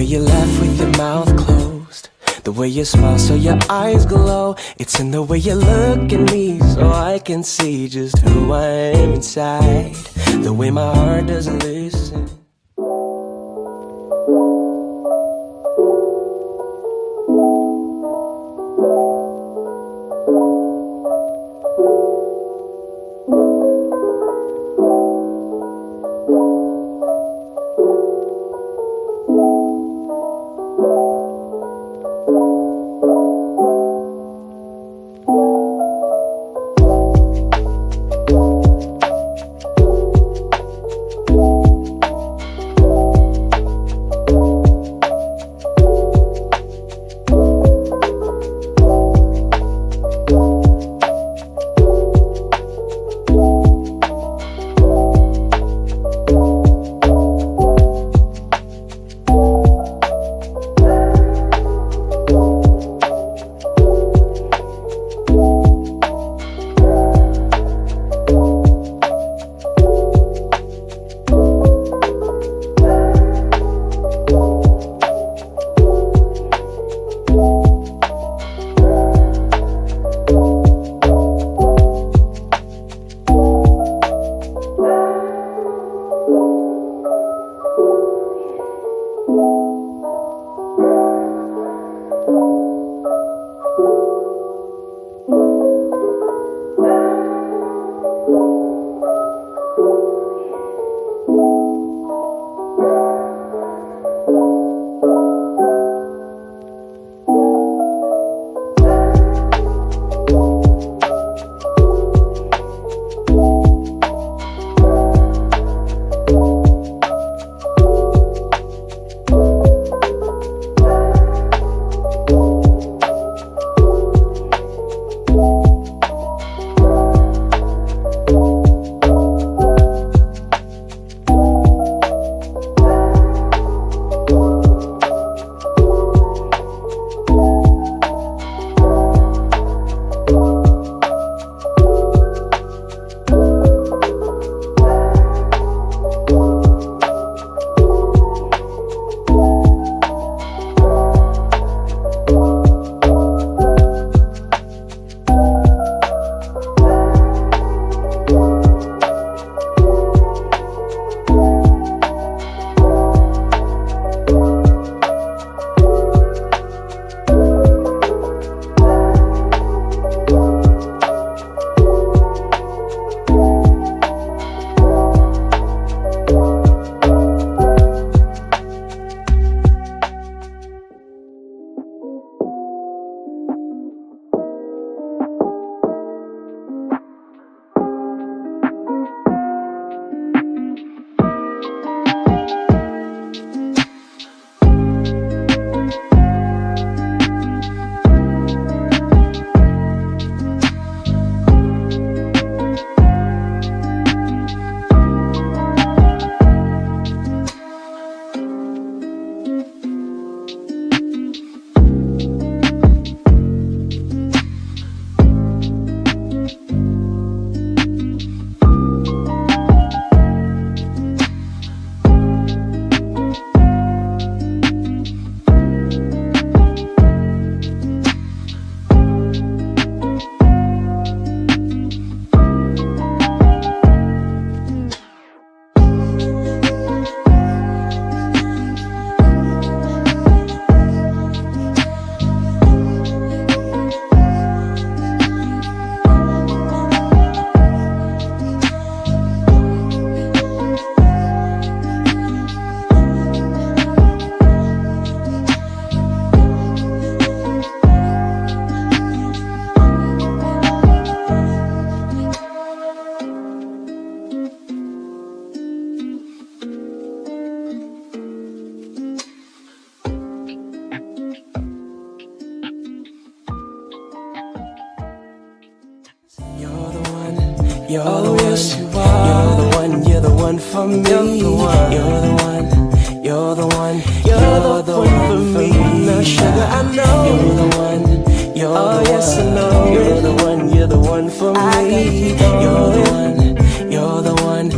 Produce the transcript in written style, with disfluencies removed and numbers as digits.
way you laugh with your mouth closed, the way you smile so your eyes glow. It's in the way you look at me so I can see just who I am inside, the way my heart doesn't listen. You're the one, yes you are. You're the one for me. You're the one, you're the one, you're the one for me. Now sugar, I know you're the one, you're the yes, one. I know you're the one for me. You're the one, you're the one,